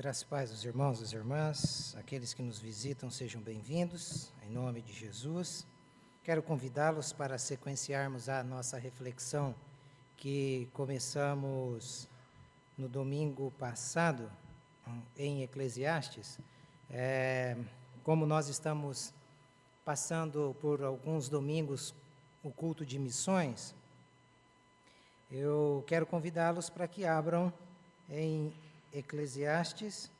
Graças e paz aos irmãos e às irmãs, aqueles que nos visitam, sejam bem-vindos, em nome de Jesus. Quero convidá-los para sequenciarmos a nossa reflexão que começamos no domingo passado, em Eclesiastes. Como nós estamos passando por alguns domingos o culto de missões, eu quero convidá-los para que abram em Eclesiastes.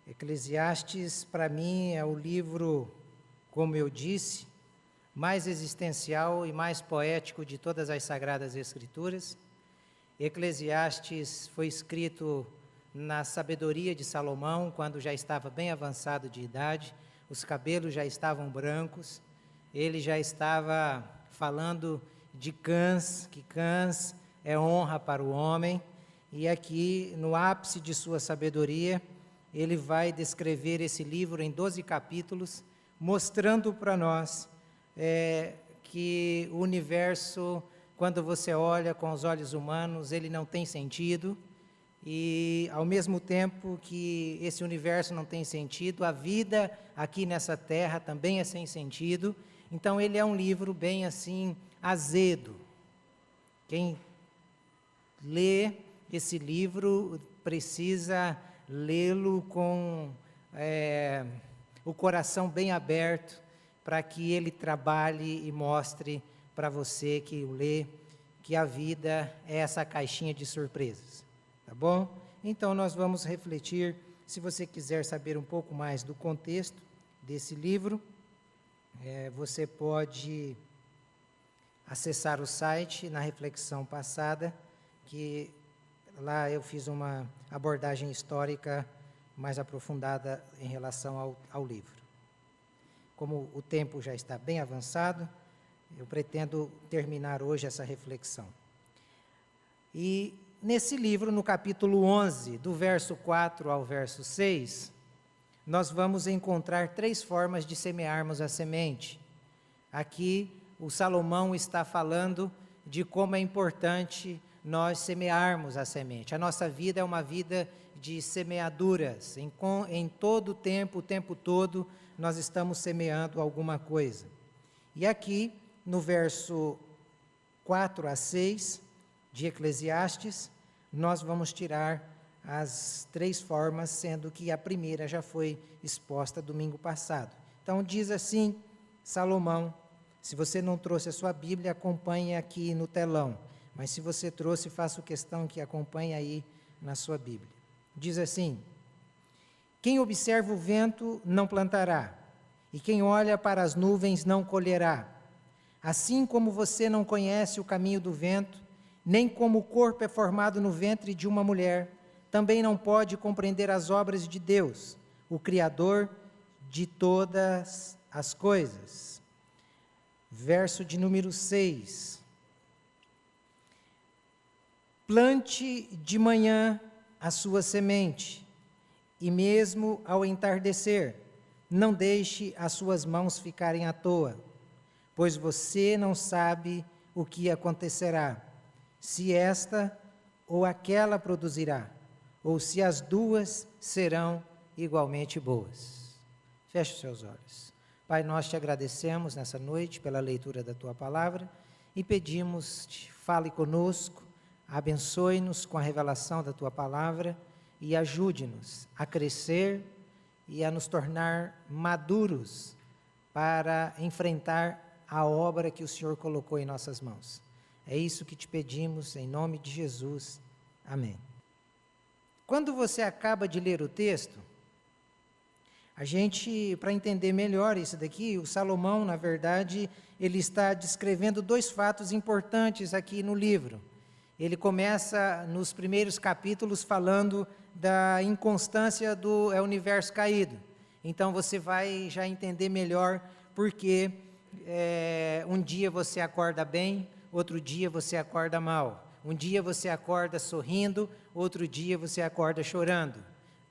Eclesiastes, para mim, é o livro, como eu disse, mais existencial e mais poético de todas as Sagradas Escrituras. Eclesiastes foi escrito na sabedoria de Salomão, quando já estava bem avançado de idade, os cabelos já estavam brancos, ele já estava falando de cães, que cães é honra para o homem, e aqui, no ápice de sua sabedoria, ele vai descrever esse livro em 12 capítulos, mostrando para nós que o universo, quando você olha com os olhos humanos, ele não tem sentido, e ao mesmo tempo que esse universo não tem sentido, a vida aqui nessa terra também é sem sentido. Então ele é um livro bem assim, azedo. Quem lê esse livro precisa lê-lo com o coração bem aberto, para que ele trabalhe e mostre para você que o lê, que a vida é essa caixinha de surpresas, tá bom? Então nós vamos refletir. Se você quiser saber um pouco mais do contexto desse livro, você pode acessar o site na reflexão passada, que lá eu fiz uma abordagem histórica mais aprofundada em relação ao livro. Como o tempo já está bem avançado, eu pretendo terminar hoje essa reflexão. E nesse livro, no capítulo 11, do verso 4 ao verso 6, nós vamos encontrar 3 formas de semearmos a semente. Aqui, o Salomão está falando de como é importante nós semearmos a semente. A nossa vida é uma vida de semeaduras. Em todo o tempo todo, nós estamos semeando alguma coisa. E aqui, no verso 4 a 6 de Eclesiastes, nós vamos tirar as 3 formas, sendo que a primeira já foi exposta domingo passado. Então, diz assim Salomão. Se você não trouxe a sua Bíblia, acompanhe aqui no telão. Mas se você trouxe, faço questão que acompanhe aí na sua Bíblia. Diz assim: quem observa o vento não plantará, e quem olha para as nuvens não colherá. Assim como você não conhece o caminho do vento, nem como o corpo é formado no ventre de uma mulher, também não pode compreender as obras de Deus, o Criador de todas as coisas. Verso de número 6. Plante de manhã a sua semente, e mesmo ao entardecer, não deixe as suas mãos ficarem à toa, pois você não sabe o que acontecerá, se esta ou aquela produzirá, ou se as duas serão igualmente boas. Feche os seus olhos. Pai, nós te agradecemos nessa noite pela leitura da Tua Palavra e pedimos, fale conosco, abençoe-nos com a revelação da Tua Palavra e ajude-nos a crescer e a nos tornar maduros para enfrentar a obra que o Senhor colocou em nossas mãos. É isso que te pedimos, em nome de Jesus. Amém. Quando você acaba de ler o texto, para entender melhor isso daqui, o Salomão, na verdade, ele está descrevendo 2 fatos importantes aqui no livro. Ele começa nos primeiros capítulos falando da inconstância do universo caído. Então você vai já entender melhor porque um dia você acorda bem, outro dia você acorda mal. Um dia você acorda sorrindo, outro dia você acorda chorando.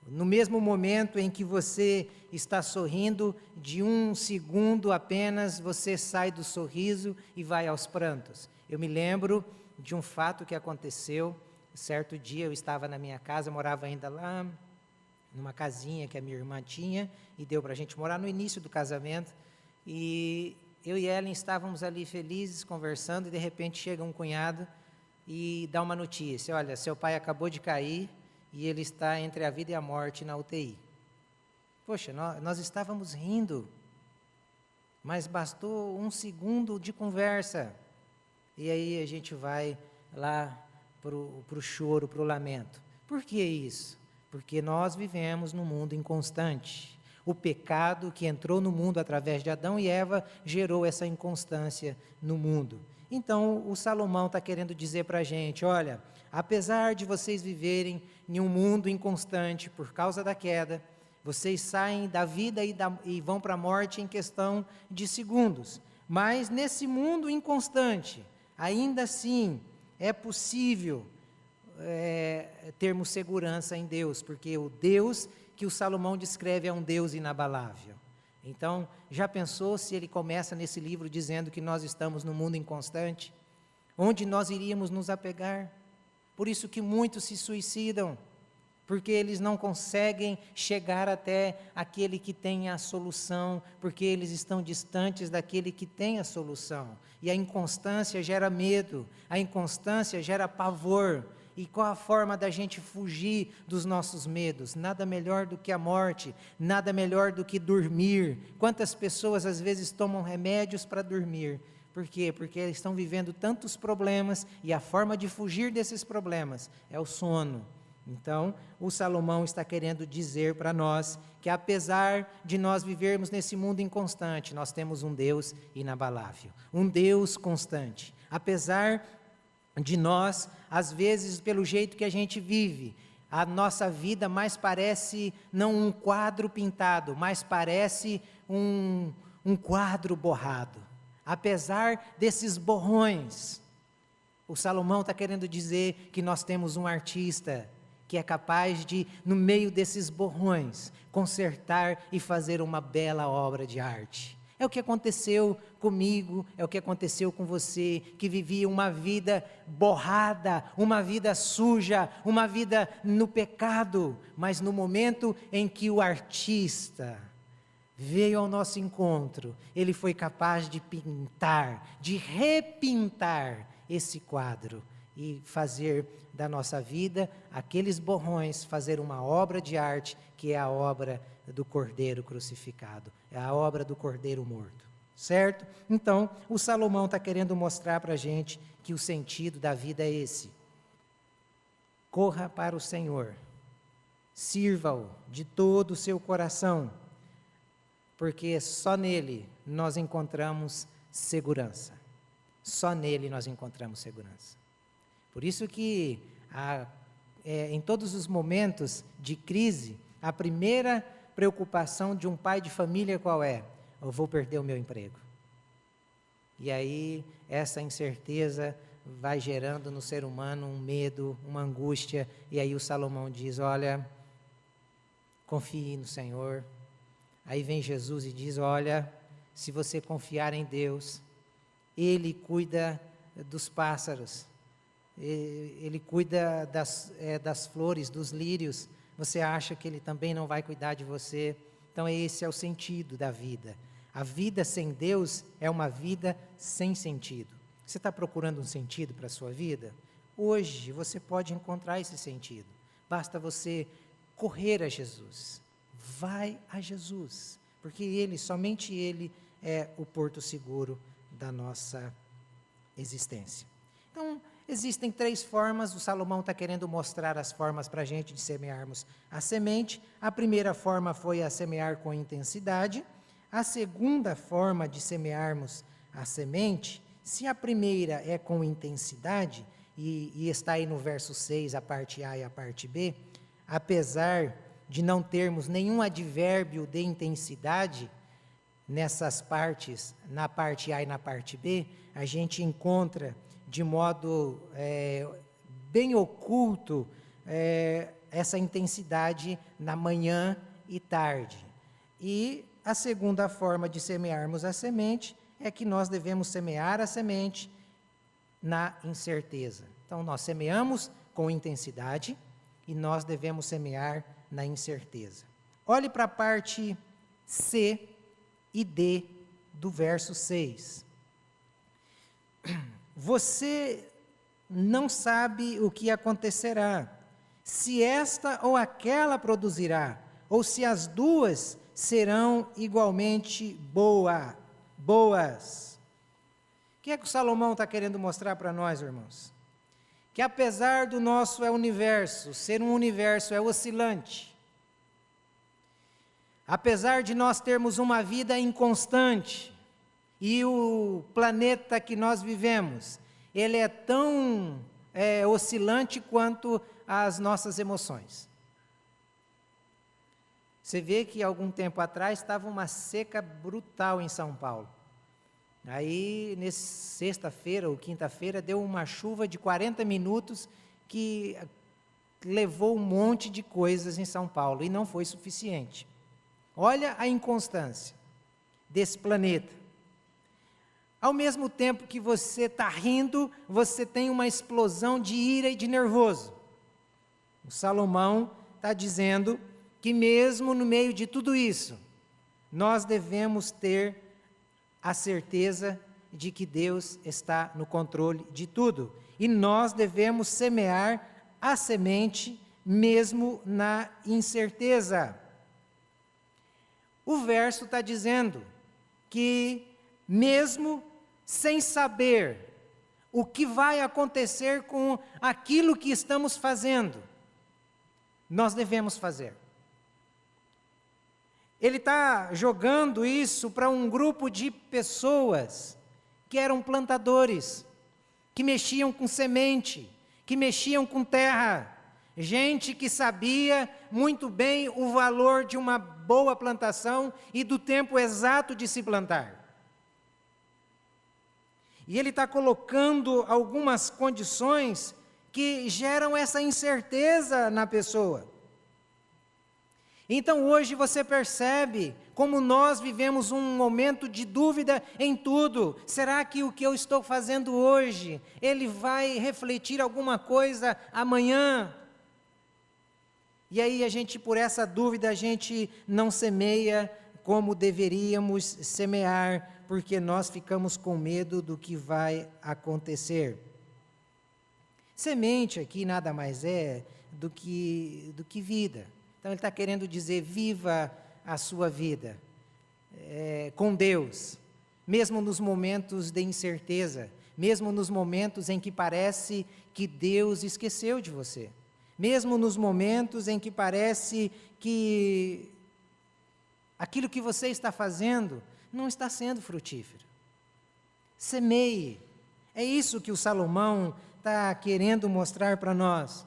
No mesmo momento em que você está sorrindo, de 1 segundo apenas, você sai do sorriso e vai aos prantos. Eu me lembro de um fato que aconteceu Certo dia eu estava na minha casa, eu morava ainda lá, numa casinha que a minha irmã tinha, e deu para a gente morar no início do casamento, e eu e Ellen estávamos ali felizes, conversando, e de repente chega um cunhado e dá uma notícia: olha, seu pai acabou de cair, e ele está entre a vida e a morte na UTI. Poxa, nós estávamos rindo, mas bastou um segundo de conversa, e aí a gente vai lá para o choro, para o lamento. Por que isso? Porque nós vivemos num mundo inconstante. O pecado que entrou no mundo através de Adão e Eva gerou essa inconstância no mundo. Então, o Salomão está querendo dizer para a gente: olha, apesar de vocês viverem em um mundo inconstante por causa da queda, vocês saem da vida e vão para a morte em questão de segundos. Mas nesse mundo inconstante, ainda assim, é possível termos segurança em Deus, porque o Deus que o Salomão descreve é um Deus inabalável. Então, já pensou se ele começa nesse livro dizendo que nós estamos num mundo inconstante? Onde nós iríamos nos apegar? Por isso que muitos se suicidam, porque eles não conseguem chegar até aquele que tem a solução, porque eles estão distantes daquele que tem a solução. E a inconstância gera medo, a inconstância gera pavor. E qual a forma da gente fugir dos nossos medos? Nada melhor do que a morte, nada melhor do que dormir. Quantas pessoas às vezes tomam remédios para dormir? Por quê? Porque eles estão vivendo tantos problemas e a forma de fugir desses problemas é o sono. Então, o Salomão está querendo dizer para nós que apesar de nós vivermos nesse mundo inconstante, nós temos um Deus inabalável, um Deus constante. Apesar de nós, às vezes, pelo jeito que a gente vive, a nossa vida mais parece não um quadro pintado, mas parece um quadro borrado. Apesar desses borrões, o Salomão está querendo dizer que nós temos um artista que é capaz de, no meio desses borrões, consertar e fazer uma bela obra de arte. É o que aconteceu comigo, é o que aconteceu com você, que vivia uma vida borrada, uma vida suja, uma vida no pecado, mas no momento em que o artista veio ao nosso encontro, ele foi capaz de pintar, de repintar esse quadro e fazer da nossa vida, aqueles borrões, fazer uma obra de arte, que é a obra do Cordeiro crucificado, é a obra do Cordeiro morto, certo? Então, o Salomão está querendo mostrar para a gente que o sentido da vida é esse: corra para o Senhor, sirva-o de todo o seu coração, porque só nele nós encontramos segurança, só nele nós encontramos segurança. Por isso que, em todos os momentos de crise, a primeira preocupação de um pai de família qual é? Eu vou perder o meu emprego. E aí, essa incerteza vai gerando no ser humano um medo, uma angústia, e aí o Salomão diz: olha, confie no Senhor. Aí vem Jesus e diz: olha, se você confiar em Deus, Ele cuida dos pássaros, Ele cuida das flores, dos lírios. Você acha que Ele também não vai cuidar de você? Então esse é o sentido da vida. A vida sem Deus é uma vida sem sentido. Você está procurando um sentido para a sua vida? Hoje você pode encontrar esse sentido. Basta você correr a Jesus. Vai a Jesus, porque Ele, somente Ele, é o porto seguro da nossa existência. Então, existem 3 formas, o Salomão está querendo mostrar as formas para a gente de semearmos a semente. A primeira forma foi a semear com intensidade. A segunda forma de semearmos a semente, se a primeira é com intensidade, e está aí no verso 6, a parte A e a parte B, apesar de não termos nenhum advérbio de intensidade nessas partes, na parte A e na parte B, a gente encontra de modo bem oculto essa intensidade na manhã e tarde. E a segunda forma de semearmos a semente é que nós devemos semear a semente na incerteza. Então, nós semeamos com intensidade e nós devemos semear na incerteza. Olhe para a parte C e D do verso 6. Você não sabe o que acontecerá, se esta ou aquela produzirá, ou se as duas serão igualmente boas. O que é que o Salomão está querendo mostrar para nós, irmãos? Que apesar do nosso universo ser um universo oscilante, apesar de nós termos uma vida inconstante, e o planeta que nós vivemos, ele é tão oscilante quanto as nossas emoções. Você vê que algum tempo atrás estava uma seca brutal em São Paulo. Aí, nessa sexta-feira ou quinta-feira, deu uma chuva de 40 minutos que levou um monte de coisas em São Paulo, e não foi suficiente. Olha a inconstância desse planeta. Ao mesmo tempo que você está rindo, você tem uma explosão de ira e de nervoso. O Salomão está dizendo que mesmo no meio de tudo isso, nós devemos ter a certeza de que Deus está no controle de tudo. E nós devemos semear a semente mesmo na incerteza. O verso está dizendo que mesmo sem saber o que vai acontecer com aquilo que estamos fazendo, nós devemos fazer. Ele está jogando isso para um grupo de pessoas que eram plantadores, que mexiam com semente, que mexiam com terra, gente que sabia muito bem o valor de uma boa plantação e do tempo exato de se plantar. E ele está colocando algumas condições que geram essa incerteza na pessoa. Então hoje você percebe como nós vivemos um momento de dúvida em tudo. Será que o que eu estou fazendo hoje, ele vai refletir alguma coisa amanhã? E aí por essa dúvida, a gente não semeia como deveríamos semear, porque nós ficamos com medo do que vai acontecer. Semente aqui nada mais é do que vida. Então ele está querendo dizer, viva a sua vida com Deus, mesmo nos momentos de incerteza, mesmo nos momentos em que parece que Deus esqueceu de você, mesmo nos momentos em que parece que aquilo que você está fazendo não está sendo frutífero. Semeie. É isso que o Salomão está querendo mostrar para nós.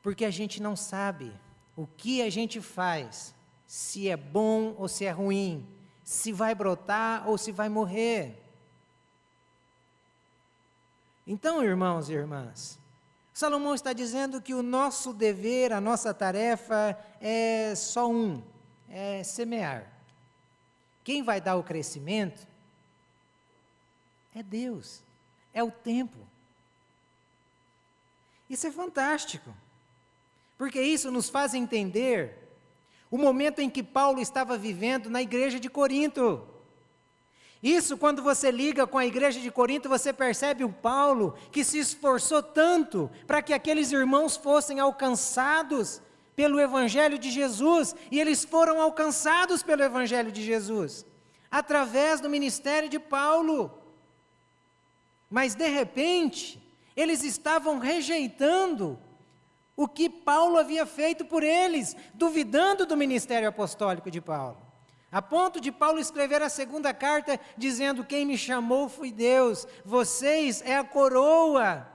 Porque a gente não sabe o que a gente faz, se é bom ou se é ruim, se vai brotar ou se vai morrer. Então, irmãos e irmãs, Salomão está dizendo que o nosso dever, a nossa tarefa é só é semear. Quem vai dar o crescimento é Deus, é o tempo. Isso é fantástico, porque isso nos faz entender o momento em que Paulo estava vivendo na igreja de Corinto. Isso, quando você liga com a igreja de Corinto, você percebe o Paulo que se esforçou tanto para que aqueles irmãos fossem alcançados pelo Evangelho de Jesus, e eles foram alcançados pelo Evangelho de Jesus, através do ministério de Paulo. Mas, de repente, eles estavam rejeitando o que Paulo havia feito por eles, duvidando do ministério apostólico de Paulo. A ponto de Paulo escrever a segunda carta, dizendo, quem me chamou foi Deus, vocês é a coroa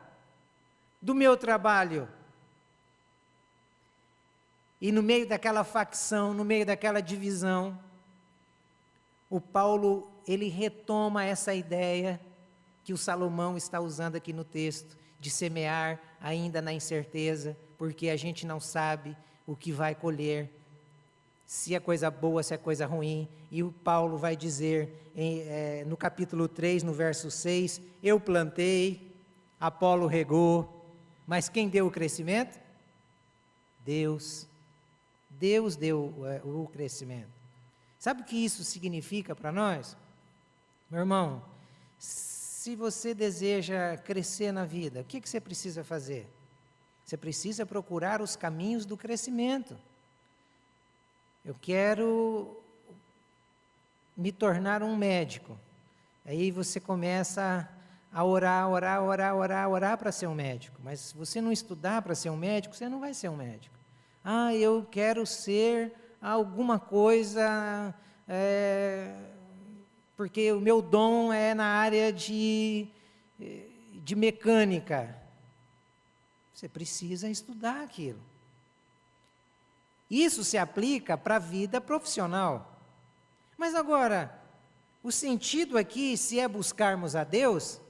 do meu trabalho. E no meio daquela facção, no meio daquela divisão, o Paulo, ele retoma essa ideia que o Salomão está usando aqui no texto, de semear ainda na incerteza, porque a gente não sabe o que vai colher, se é coisa boa, se é coisa ruim. E o Paulo vai dizer, no capítulo 3, no verso 6, eu plantei, Apolo regou, Mas quem deu o crescimento? Deus. Deus deu o crescimento. Sabe o que isso significa para nós? Meu irmão, se você deseja crescer na vida, o que você precisa fazer? Você precisa procurar os caminhos do crescimento. Eu quero me tornar um médico. Aí você começa a orar para ser um médico. Mas se você não estudar para ser um médico, você não vai ser um médico. Eu quero ser alguma coisa, porque o meu dom é na área de mecânica. Você precisa estudar aquilo. Isso se aplica para a vida profissional. Mas agora, o sentido aqui, se é buscarmos a Deus,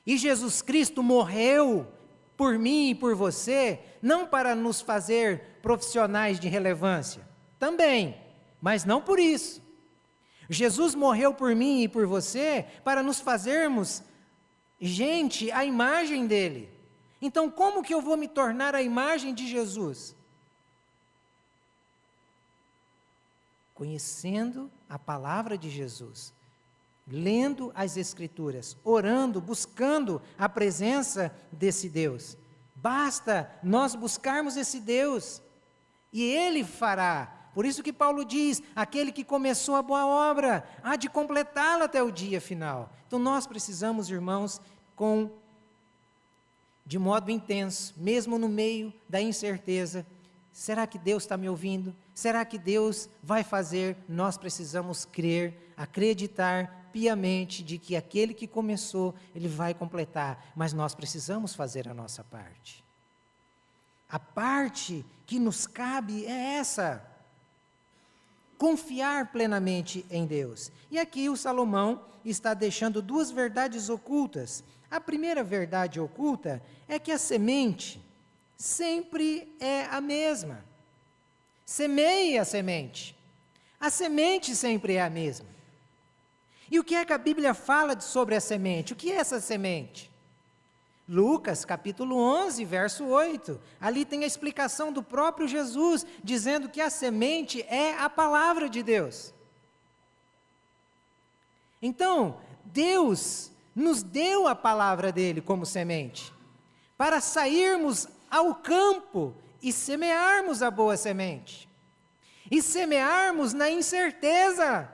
e Jesus Cristo morreu por mim e por você, não para nos fazer profissionais de relevância, também, mas não por isso. Jesus morreu por mim e por você para nos fazermos gente à imagem dele. Então, como que eu vou me tornar a imagem de Jesus? Conhecendo a palavra de Jesus, lendo as Escrituras, orando, buscando a presença desse Deus. Basta nós buscarmos esse Deus, e Ele fará. Por isso que Paulo diz, aquele que começou a boa obra, há de completá-la até o dia final. Então nós precisamos, irmãos, de modo intenso, mesmo no meio da incerteza, será que Deus está me ouvindo? Será que Deus vai fazer? Nós precisamos crer, acreditar piamente de que aquele que começou, Ele vai completar, mas nós precisamos fazer a nossa parte. A parte que nos cabe é essa: confiar plenamente em Deus. E aqui o Salomão está deixando duas verdades ocultas. A primeira verdade oculta é que a semente sempre é a mesma. Semeie a semente. A semente sempre é a mesma. E o que é que a Bíblia fala sobre a semente? O que é essa semente? Lucas, capítulo 11, verso 8. Ali tem a explicação do próprio Jesus, dizendo que a semente é a palavra de Deus. Então, Deus nos deu a palavra dele como semente, para sairmos ao campo e semearmos a boa semente. E semearmos na incerteza.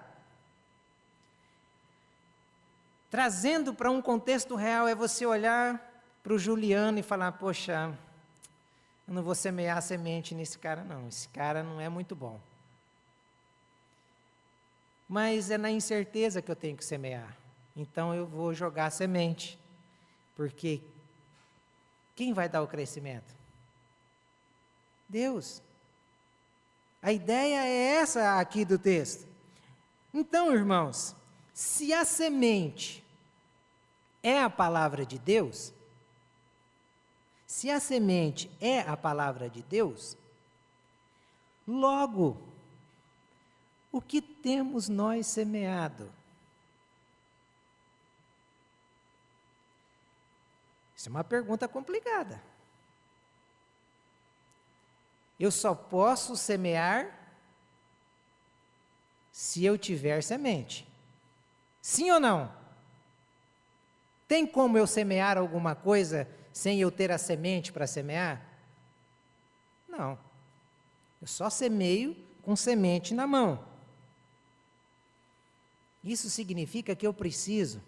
Trazendo para um contexto real, é você olhar para o Juliano e falar, poxa, eu não vou semear a semente nesse cara não, esse cara não é muito bom. Mas é na incerteza que eu tenho que semear, então eu vou jogar a semente, porque quem vai dar o crescimento? Deus. A ideia é essa aqui do texto. Então, irmãos, se a semente é a palavra de Deus, se a semente é a palavra de Deus, logo, o que temos nós semeado? Isso é uma pergunta complicada. Eu só posso semear se eu tiver semente. Sim ou não? Tem como eu semear alguma coisa sem eu ter a semente para semear? Não. Eu só semeio com semente na mão. Isso significa que eu preciso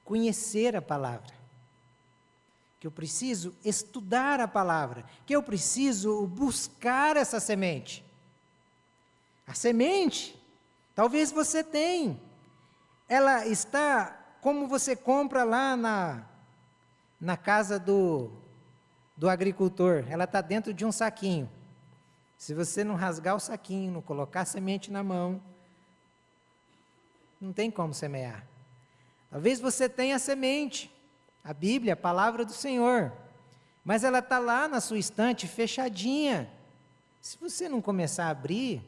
conhecer a palavra, que eu preciso estudar a palavra, que eu preciso buscar essa semente. A semente, talvez você tenha, ela está como você compra lá na casa do agricultor, ela está dentro de um saquinho. Se você não rasgar o saquinho, não colocar a semente na mão, não tem como semear. Talvez você tenha a semente, a Bíblia, a palavra do Senhor, mas ela está lá na sua estante, fechadinha. Se você não começar a abrir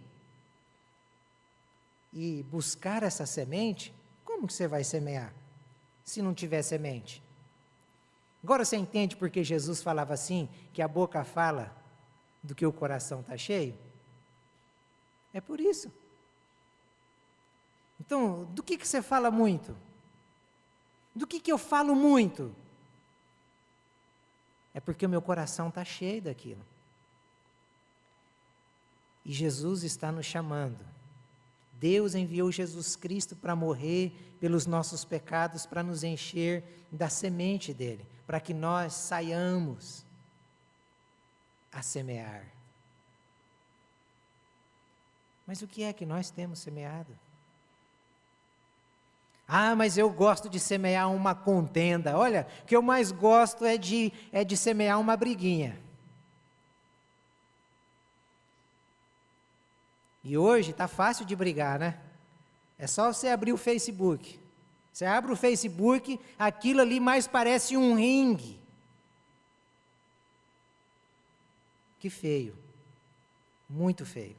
e buscar essa semente, como que você vai semear, se não tiver semente? Agora você entende porque Jesus falava assim, que a boca fala do que o coração está cheio? É por isso. Então, do que você fala muito? Do que eu falo muito? É porque o meu coração está cheio daquilo. E Jesus está nos chamando. Deus enviou Jesus Cristo para morrer pelos nossos pecados, para nos encher da semente dele, para que nós saiamos a semear. Mas o que é que nós temos semeado? Ah, mas eu gosto de semear uma contenda. Olha, o que eu mais gosto é de semear uma briguinha. E hoje está fácil de brigar, né? É só você abrir o Facebook. Você abre o Facebook, aquilo ali mais parece um ringue. Que feio. Muito feio.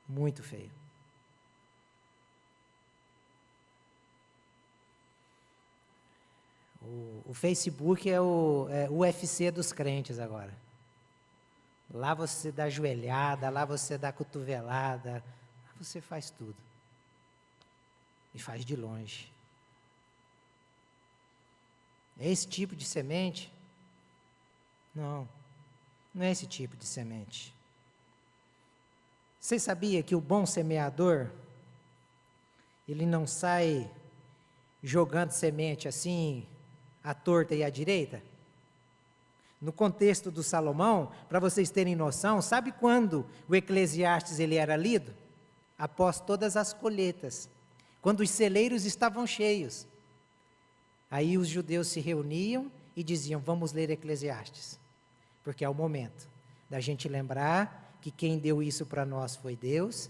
Muito feio. O Facebook é o UFC dos crentes agora. Lá você dá joelhada, lá você dá cotovelada, lá você faz tudo. E faz de longe. É esse tipo de semente? Não, não é esse tipo de semente. Você sabia que o bom semeador, ele não sai jogando semente assim, à torta e à direita? No contexto do Salomão, para vocês terem noção, sabe quando o Eclesiastes ele era lido? Após todas as colheitas, quando os celeiros estavam cheios. Aí os judeus se reuniam e diziam, vamos ler Eclesiastes, porque é o momento da gente lembrar que quem deu isso para nós foi Deus,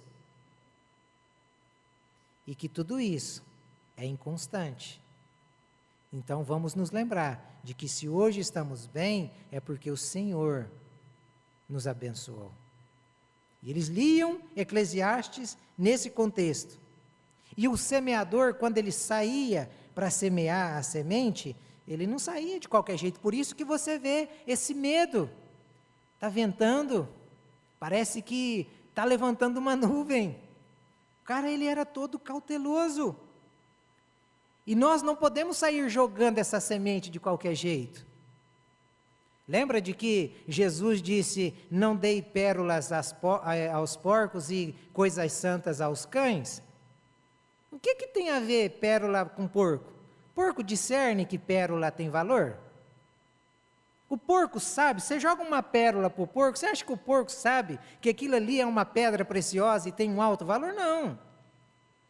e que tudo isso é inconstante. Então vamos nos lembrar de que se hoje estamos bem, é porque o Senhor nos abençoou. E eles liam Eclesiastes nesse contexto. E o semeador, quando ele saía para semear a semente, ele não saía de qualquer jeito. Por isso que você vê esse medo. Está ventando, parece que está levantando uma nuvem. O cara, ele era todo cauteloso. E nós não podemos sair jogando essa semente de qualquer jeito. Lembra de que Jesus disse, não dei pérolas aos porcos e coisas santas aos cães? O que tem a ver pérola com porco? Porco discerne que pérola tem valor? O porco sabe, você joga uma pérola para o porco, você acha que o porco sabe que aquilo ali é uma pedra preciosa e tem um alto valor? Não.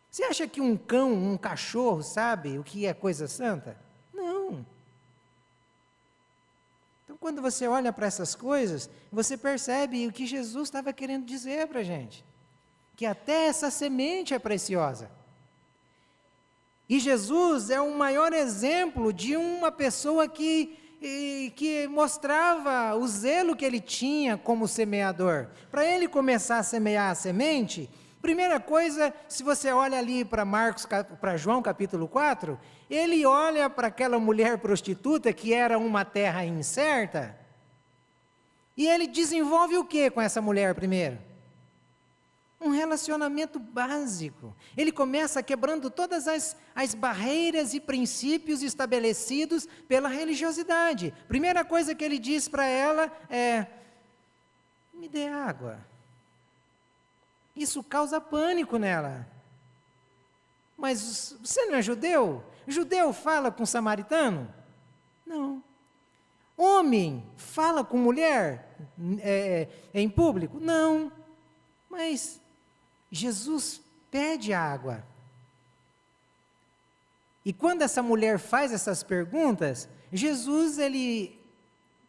Você acha que um cão, um cachorro sabe o que é coisa santa? Não. Então, quando você olha para essas coisas, você percebe o que Jesus estava querendo dizer para a gente. Que até essa semente é preciosa. E Jesus é o maior exemplo de uma pessoa que mostrava o zelo que ele tinha como semeador. Para ele começar a semear a semente, primeira coisa, se você olha ali para João capítulo 4, ele olha para aquela mulher prostituta que era uma terra incerta, e ele desenvolve o que com essa mulher primeiro? Um relacionamento básico. Ele começa quebrando todas as barreiras e princípios estabelecidos pela religiosidade. Primeira coisa que ele diz para ela é, me dê água. Isso causa pânico nela. Mas você não é judeu? Judeu fala com samaritano? Não. Homem fala com mulher em público? Não. Mas Jesus pede água. E quando essa mulher faz essas perguntas, Jesus, ele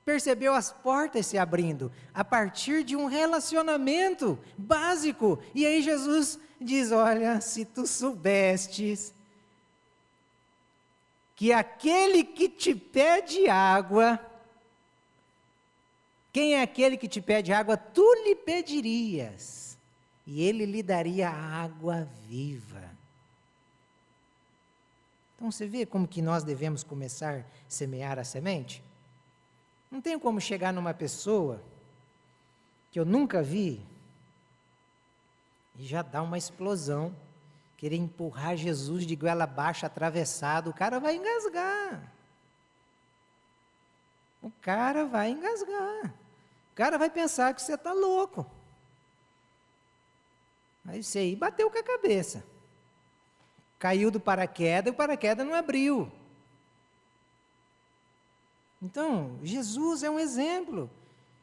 percebeu as portas se abrindo, a partir de um relacionamento básico. E aí Jesus diz, olha, se tu soubestes que aquele que te pede água, quem é aquele que te pede água? Tu lhe pedirias, e ele lhe daria água viva. Então você vê como que nós devemos começar a semear a semente? Não tem como chegar numa pessoa que eu nunca vi e já dá uma explosão, querer empurrar Jesus de goela abaixo, atravessado, o cara vai engasgar. O cara vai engasgar. O cara vai pensar que você está louco. Aí você aí bateu com a cabeça. Caiu do paraquedas e o paraquedas não abriu. Então, Jesus é um exemplo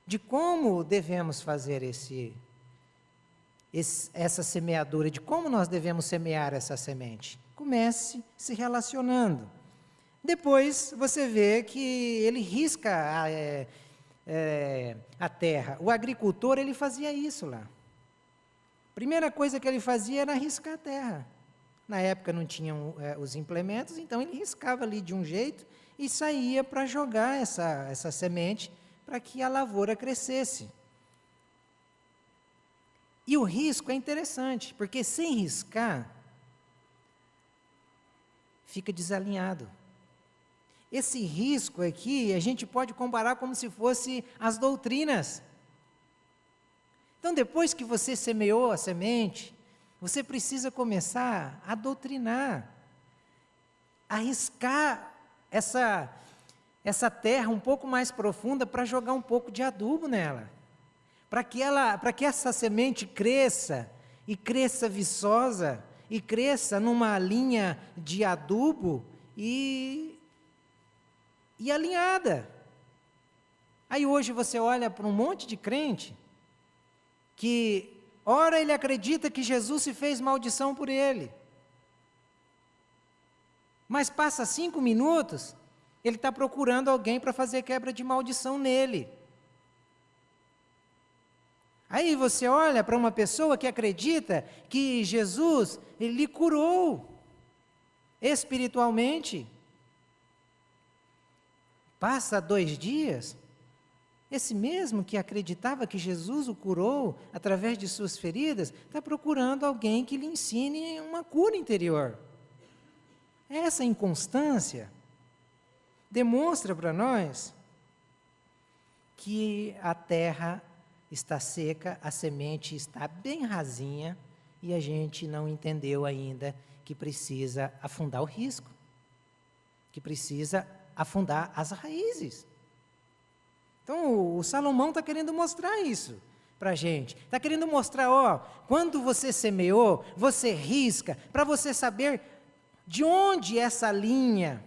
de como devemos fazer essa semeadura, de como nós devemos semear essa semente. Comece se relacionando. Depois você vê que ele risca a terra. O agricultor, ele fazia isso lá. Primeira coisa que ele fazia era riscar a terra. Na época não tinham os implementos, então ele riscava ali de um jeito e saía para jogar essa semente para que a lavoura crescesse. E o risco é interessante, porque sem riscar, fica desalinhado. Esse risco aqui, a gente pode comparar como se fosse as doutrinas. Então, depois que você semeou a semente, você precisa começar a doutrinar, a riscar essa terra um pouco mais profunda para jogar um pouco de adubo nela, para que essa semente cresça, e cresça viçosa, e cresça numa linha de adubo e alinhada. Aí hoje você olha para um monte de crente, que ora ele acredita que Jesus se fez maldição por ele, mas passa 5 minutos, ele está procurando alguém para fazer quebra de maldição nele. Aí você olha para uma pessoa que acredita que Jesus, ele lhe curou espiritualmente. Passa 2 dias, esse mesmo que acreditava que Jesus o curou através de suas feridas, está procurando alguém que lhe ensine uma cura interior. Essa inconstância demonstra para nós que a terra está seca, a semente está bem rasinha e a gente não entendeu ainda que precisa afundar o risco, que precisa afundar as raízes. Então, o Salomão está querendo mostrar isso para a gente. Está querendo mostrar, quando você semeou, você risca, para você saber de onde essa linha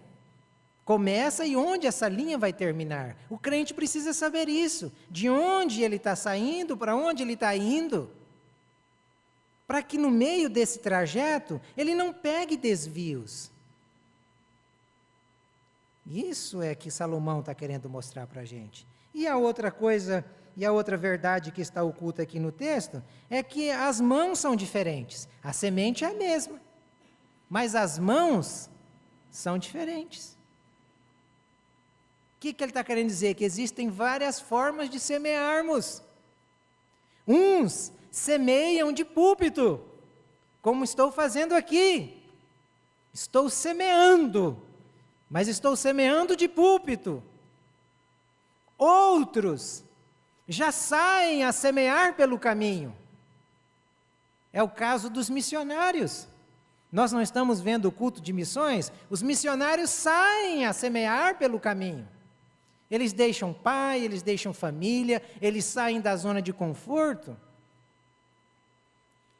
começa e onde essa linha vai terminar. O crente precisa saber isso, de onde ele está saindo, para onde ele está indo, para que no meio desse trajeto, ele não pegue desvios. Isso é que Salomão está querendo mostrar para a gente. E a outra coisa, e a outra verdade que está oculta aqui no texto, é que as mãos são diferentes. A semente é a mesma, mas as mãos são diferentes. O que ele está querendo dizer? Que existem várias formas de semearmos. Uns semeiam de púlpito, como estou fazendo aqui. Estou semeando, mas estou semeando de púlpito. Outros já saem a semear pelo caminho. É o caso dos missionários. Nós não estamos vendo o culto de missões? Os missionários saem a semear pelo caminho. Eles deixam pai, eles deixam família, eles saem da zona de conforto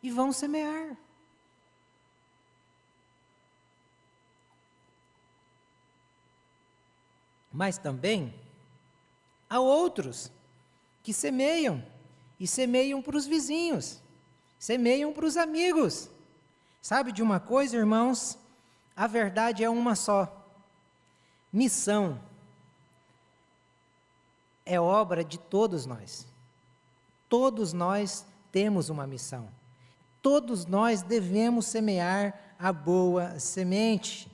e vão semear. Mas também há outros que semeiam, e semeiam para os vizinhos, semeiam para os amigos. Sabe de uma coisa, irmãos? A verdade é uma só. Missão é obra de todos nós. Todos nós temos uma missão. Todos nós devemos semear a boa semente.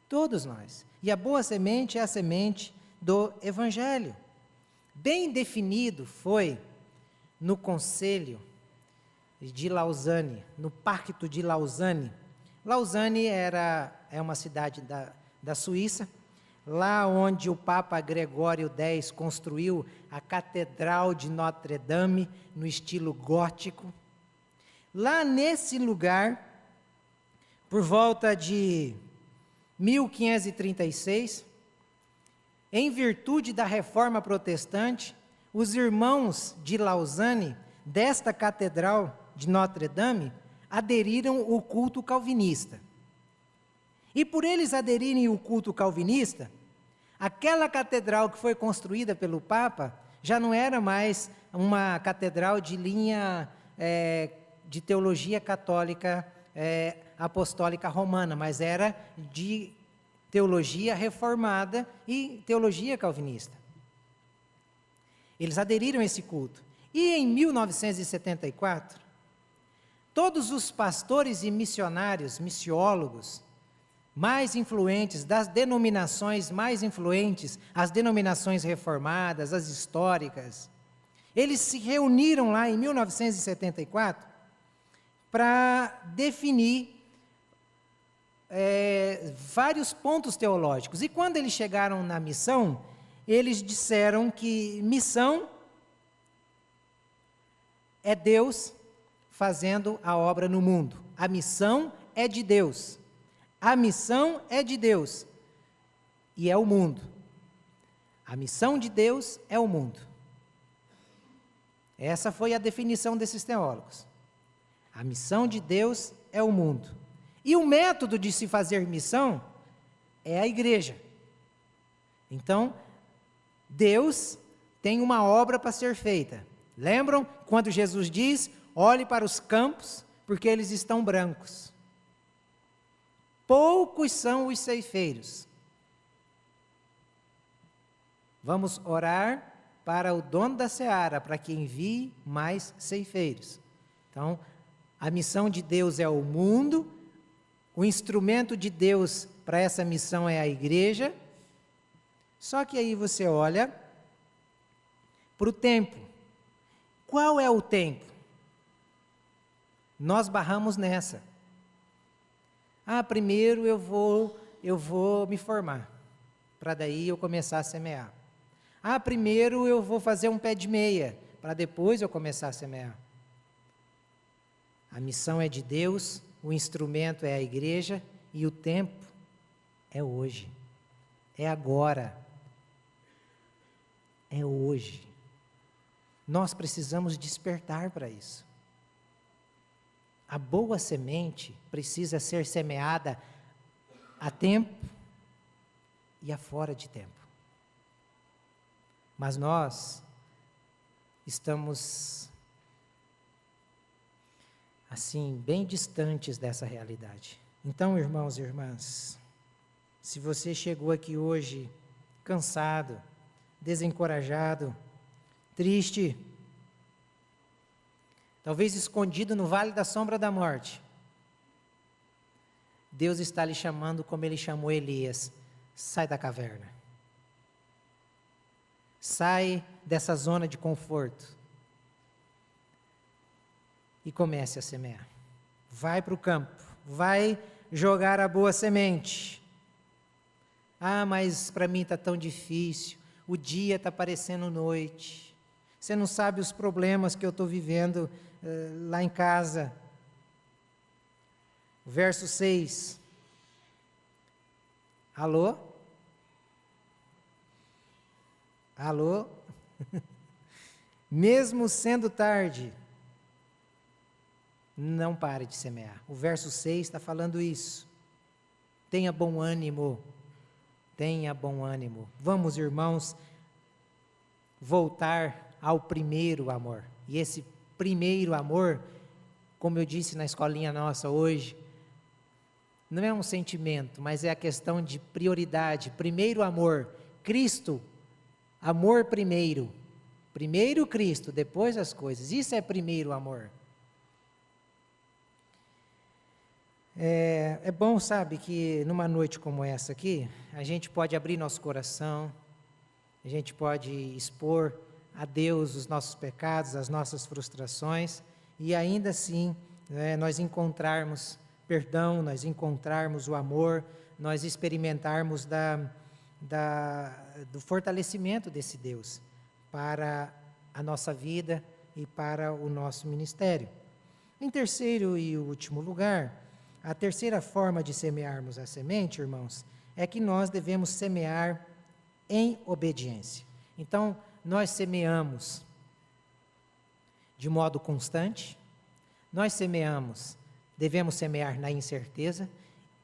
Todos nós. E a boa semente é a semente do Evangelho. Bem definido foi no Conselho de Lausanne, no Pacto de Lausanne, Lausanne é uma cidade da Suíça, lá onde o Papa Gregório X construiu a Catedral de Notre-Dame, no estilo gótico. Lá nesse lugar, por volta de 1536, em virtude da Reforma Protestante, os irmãos de Lausanne, desta Catedral de Notre-Dame, aderiram ao culto calvinista. E por eles aderirem ao culto calvinista, aquela catedral que foi construída pelo Papa já não era mais uma catedral de linha de teologia católica apostólica romana, mas era de teologia reformada e teologia calvinista. Eles aderiram a esse culto. E em 1974, todos os pastores e missionários, missiólogos, mais influentes, das denominações mais influentes, as denominações reformadas, as históricas, eles se reuniram lá em 1974 para definir vários pontos teológicos. E quando eles chegaram na missão, eles disseram que missão é Deus fazendo a obra no mundo. A missão é de Deus. A missão é de Deus e é o mundo. A missão de Deus é o mundo. Essa foi a definição desses teólogos. A missão de Deus é o mundo. E o método de se fazer missão é a igreja. Então, Deus tem uma obra para ser feita. Lembram quando Jesus diz: olhe para os campos, porque eles estão brancos. Poucos são os ceifeiros. Vamos orar para o dono da seara, para que envie mais ceifeiros. Então, a missão de Deus é o mundo, o instrumento de Deus para essa missão é a igreja. Só que aí você olha para o tempo. Qual é o tempo? Nós barramos nessa. Primeiro eu vou me formar, para daí eu começar a semear. Primeiro eu vou fazer um pé de meia, para depois eu começar a semear. A missão é de Deus, o instrumento é a igreja e o tempo é hoje, é agora, é hoje. Nós precisamos despertar para isso. A boa semente precisa ser semeada a tempo e a fora de tempo. Mas nós estamos, assim, bem distantes dessa realidade. Então, irmãos e irmãs, se você chegou aqui hoje cansado, desencorajado, triste, talvez escondido no vale da sombra da morte, Deus está lhe chamando como Ele chamou Elias: sai da caverna, sai dessa zona de conforto e comece a semear. Vai para o campo, vai jogar a boa semente. Mas para mim está tão difícil, o dia está parecendo noite, você não sabe os problemas que eu estou vivendo lá em casa. Verso 6. Alô? Alô? Mesmo sendo tarde, não pare de semear. O verso 6 está falando isso. Tenha bom ânimo. Tenha bom ânimo. Vamos, irmãos, voltar ao primeiro amor. E esse primeiro amor, como eu disse na escolinha nossa hoje, não é um sentimento, mas é a questão de prioridade. Primeiro amor, Cristo, amor primeiro. Primeiro Cristo, depois as coisas. Isso é primeiro amor. É bom, sabe, que numa noite como essa aqui, a gente pode abrir nosso coração, a gente pode expor a Deus os nossos pecados, as nossas frustrações, e ainda assim nós encontrarmos perdão, nós encontrarmos o amor, nós experimentarmos do fortalecimento desse Deus para a nossa vida e para o nosso ministério. Em terceiro e último lugar, a terceira forma de semearmos a semente, irmãos, é que nós devemos semear em obediência. Então, nós semeamos de modo constante, nós devemos semear na incerteza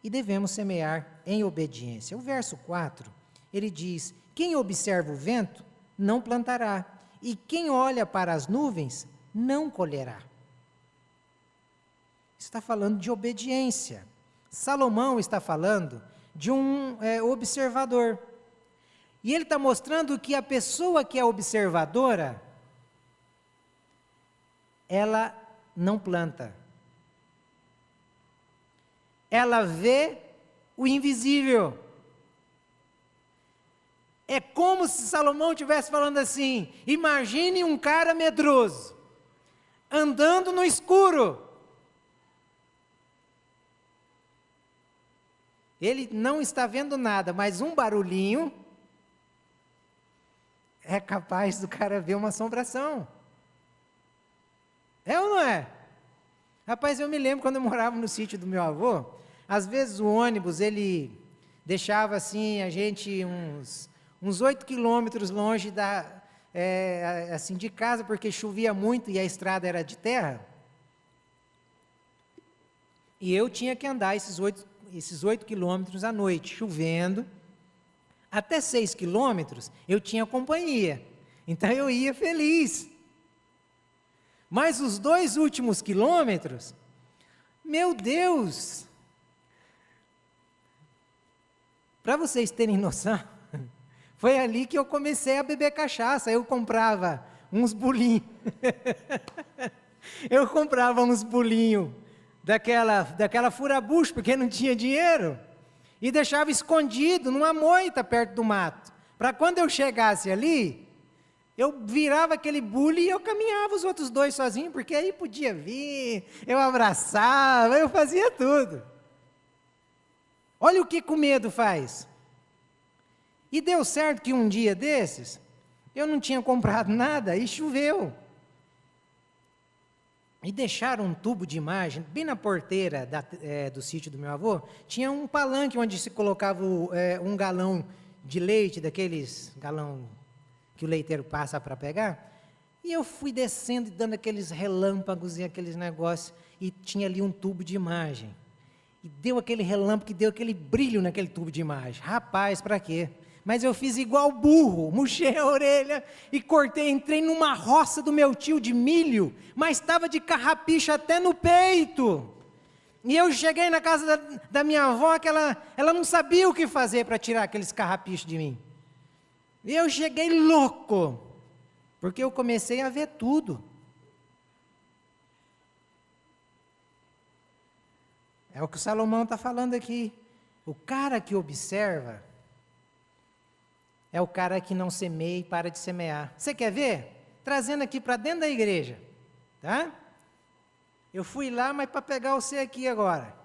e devemos semear em obediência. O verso 4, ele diz: quem observa o vento não plantará, e quem olha para as nuvens não colherá. Está falando de obediência. Salomão está falando de um observador. E ele está mostrando que a pessoa que é observadora, ela não planta. Ela vê o invisível. É como se Salomão estivesse falando assim: imagine um cara medroso, andando no escuro. Ele não está vendo nada, mas um barulhinho é capaz do cara ver uma assombração. É ou não é? Rapaz, eu me lembro quando eu morava no sítio do meu avô, às vezes o ônibus, ele deixava assim, a gente uns 8 quilômetros longe assim, de casa, porque chovia muito e a estrada era de terra. E eu tinha que andar esses 8 quilômetros à noite, chovendo. Até 6 quilômetros eu tinha companhia, então eu ia feliz. Mas os 2 últimos quilômetros, meu Deus! Para vocês terem noção, foi ali que eu comecei a beber cachaça. Eu comprava uns bolinhos. Eu comprava uns bolinhos daquela furabucho, porque não tinha dinheiro, e deixava escondido numa moita perto do mato, para quando eu chegasse ali, eu virava aquele bule e eu caminhava os outros 2 sozinho, porque aí podia vir, eu abraçava, eu fazia tudo. Olha o que o medo faz. E deu certo que um dia desses, eu não tinha comprado nada e choveu. E deixaram um tubo de imagem, bem na porteira do sítio do meu avô, tinha um palanque onde se colocava um galão de leite, daqueles galão que o leiteiro passa para pegar, e eu fui descendo e dando aqueles relâmpagos e aqueles negócios, e tinha ali um tubo de imagem. E deu aquele relâmpago, deu aquele brilho naquele tubo de imagem. Rapaz, para quê? Mas eu fiz igual burro, murchei a orelha e cortei, entrei numa roça do meu tio de milho, mas estava de carrapicho até no peito. E eu cheguei na casa da minha avó, que ela não sabia o que fazer para tirar aqueles carrapichos de mim. E eu cheguei louco, porque eu comecei a ver tudo. É o que o Salomão está falando aqui. O cara que observa é o cara que não semeia e para de semear. Você quer ver? Trazendo aqui para dentro da igreja, tá? Eu fui lá, mas para pegar você aqui agora.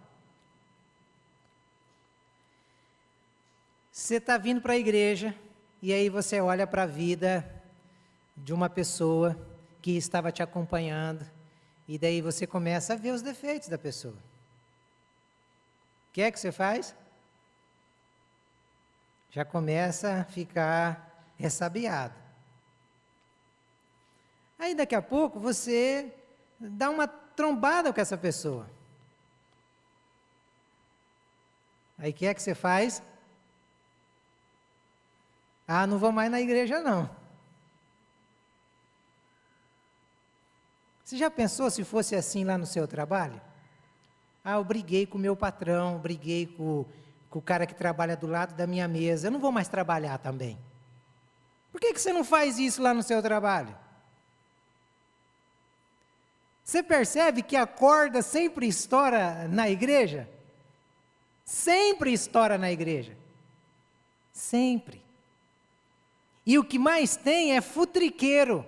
Você está vindo para a igreja, e aí você olha para a vida de uma pessoa que estava te acompanhando, e daí você começa a ver os defeitos da pessoa. O que é que você faz? Já começa a ficar ressabiado. Aí daqui a pouco você dá uma trombada com essa pessoa. Aí o que é que você faz? Ah, não vou mais na igreja não. Você já pensou se fosse assim lá no seu trabalho? Ah, eu briguei com o meu patrão, briguei com o cara que trabalha do lado da minha mesa, eu não vou mais trabalhar também. Por que você não faz isso lá no seu trabalho? Você percebe que a corda sempre estoura na igreja? Sempre estoura na igreja. Sempre. E o que mais tem é futriqueiro.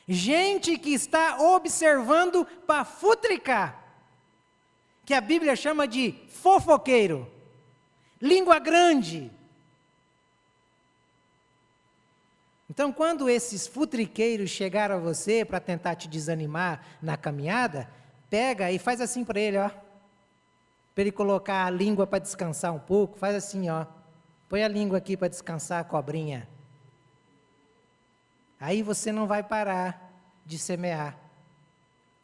Gente que está observando para futricar. que a Bíblia chama de fofoqueiro, língua grande. Então, quando esses futriqueiros chegaram a você para tentar te desanimar na caminhada, pega e faz assim para ele, ó. Para ele colocar a língua para descansar um pouco, faz assim, ó. Põe a língua aqui para descansar, cobrinha. Aí você não vai parar de semear.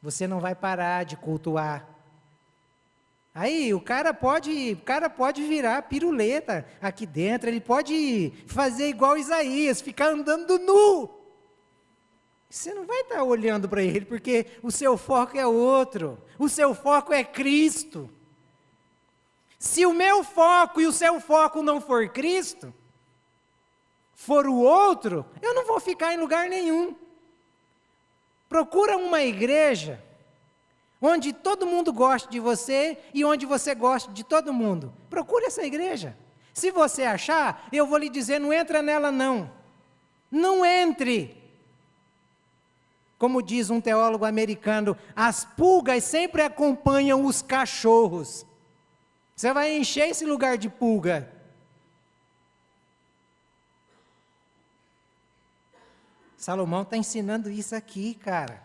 Você não vai parar de cultuar. Aí o cara pode virar piruleta aqui dentro, ele pode fazer igual Isaías, ficar andando nu. Você não vai estar olhando para ele, porque o seu foco é outro. O seu foco é Cristo. Se o meu foco e o seu foco não for Cristo, for o outro, eu não vou ficar em lugar nenhum. Procura uma igreja onde todo mundo goste de você e onde você goste de todo mundo. Procure essa igreja. Se você achar, eu vou lhe dizer, não entra nela não. Não entre. Como diz um teólogo americano, as pulgas sempre acompanham os cachorros. Você vai encher esse lugar de pulga. Salomão está ensinando isso aqui, cara.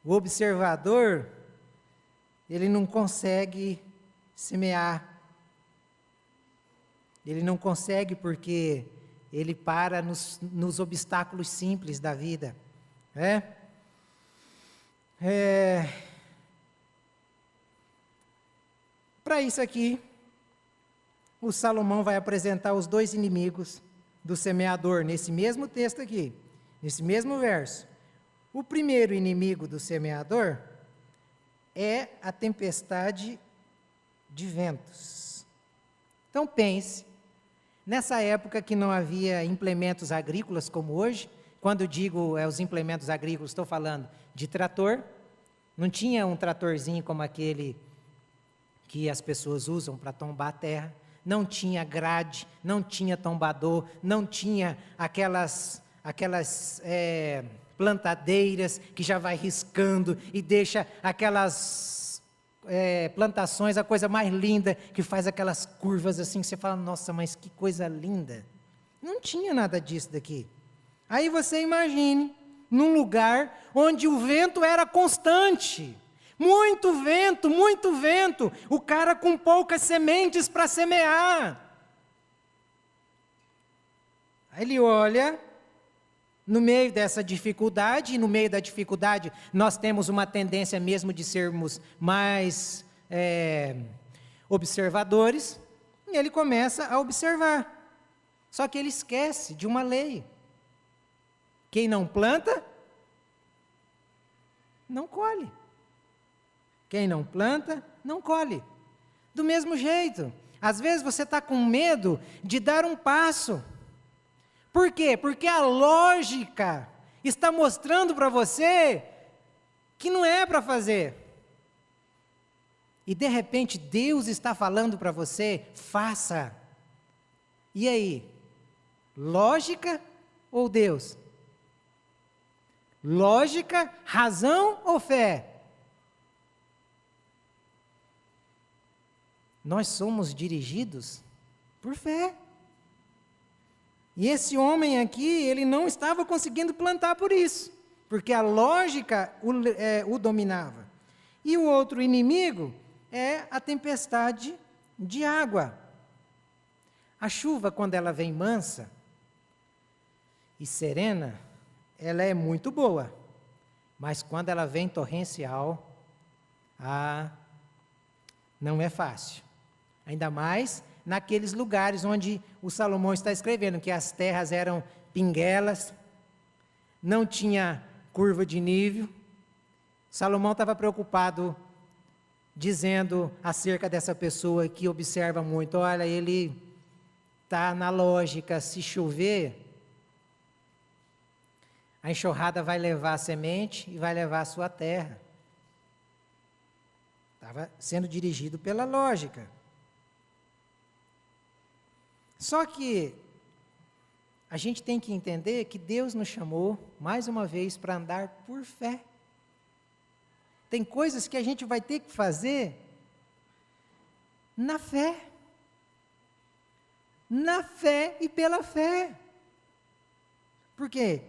O observador, ele não consegue semear. Ele não consegue porque ele para nos obstáculos simples da vida. Para isso aqui, o Salomão vai apresentar os dois inimigos do semeador, nesse mesmo texto aqui, nesse mesmo verso. O primeiro inimigo do semeador é a tempestade de ventos. Então pense, nessa época que não havia implementos agrícolas como hoje, quando eu digo os implementos agrícolas, estou falando de trator, não tinha um tratorzinho como aquele que as pessoas usam para tombar a terra, não tinha grade, não tinha tombador, não tinha aquelas plantadeiras que já vai riscando e deixa aquelas plantações, a coisa mais linda, que faz aquelas curvas assim, que você fala, nossa, mas que coisa linda. Não tinha nada disso daqui. Aí você imagine, num lugar onde o vento era constante, muito vento, o cara com poucas sementes para semear. Aí ele olha, no meio dessa dificuldade, e no meio da dificuldade nós temos uma tendência mesmo de sermos mais observadores, e ele começa a observar. Só que ele esquece de uma lei. Quem não planta, não colhe. Quem não planta, não colhe. Do mesmo jeito, às vezes você está com medo de dar um passo. Por quê? Porque a lógica está mostrando para você que não é para fazer. E de repente Deus está falando para você, faça. E aí? Lógica ou Deus? Lógica, razão ou fé? Nós somos dirigidos por fé. E esse homem aqui, ele não estava conseguindo plantar por isso, porque a lógica o dominava. E o outro inimigo é a tempestade de água. A chuva, quando ela vem mansa e serena, ela é muito boa, mas quando ela vem torrencial, não é fácil. Ainda mais naqueles lugares onde o Salomão está escrevendo, que as terras eram pinguelas, não tinha curva de nível. Salomão estava preocupado, dizendo acerca dessa pessoa que observa muito, olha, ele está na lógica, se chover, a enxurrada vai levar a semente e vai levar a sua terra. Estava sendo dirigido pela lógica. Só que a gente tem que entender que Deus nos chamou, mais uma vez, para andar por fé. Tem coisas que a gente vai ter que fazer na fé. Na fé e pela fé. Por quê?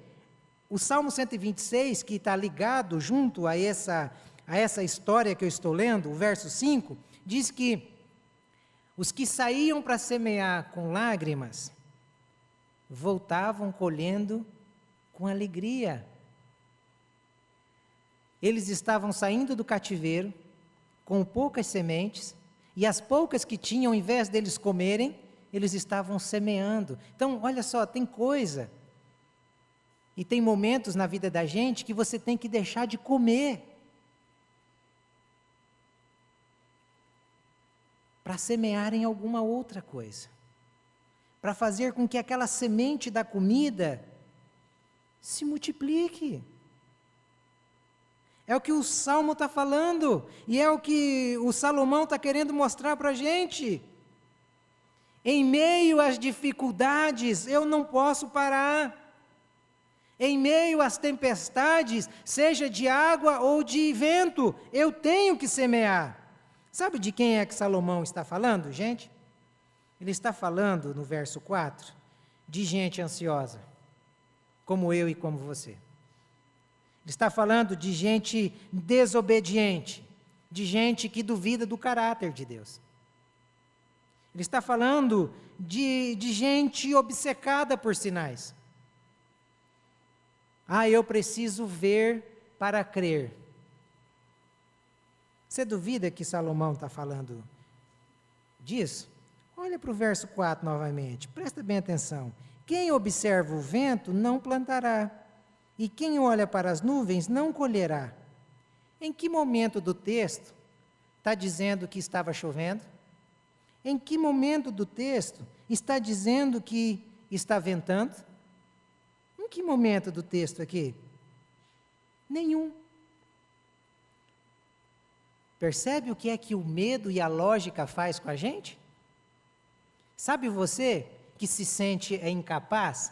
O Salmo 126, que está ligado junto a essa história que eu estou lendo, o verso 5, diz que os que saíam para semear com lágrimas, voltavam colhendo com alegria. Eles estavam saindo do cativeiro, com poucas sementes, e as poucas que tinham, ao invés deles comerem, eles estavam semeando. Então, olha só, tem coisa, e tem momentos na vida da gente que você tem que deixar de comer, para semear em alguma outra coisa, para fazer com que aquela semente da comida se multiplique. É o que o Salmo está falando, e é o que o Salomão está querendo mostrar para a gente. Em meio às dificuldades, eu não posso parar. Em meio às tempestades, seja de água ou de vento, eu tenho que semear. Sabe de quem é que Salomão está falando, gente? Ele está falando, no verso 4, de gente ansiosa, como eu e como você. Ele está falando de gente desobediente, de gente que duvida do caráter de Deus. Ele está falando de gente obcecada por sinais. Eu preciso ver para crer. Você duvida que Salomão está falando disso? Olha para o verso 4 novamente, presta bem atenção. Quem observa o vento não plantará, e quem olha para as nuvens não colherá. Em que momento do texto está dizendo que estava chovendo? Em que momento do texto está dizendo que está ventando? Em que momento do texto aqui? Nenhum. Percebe o que é que o medo e a lógica faz com a gente? Sabe você que se sente incapaz?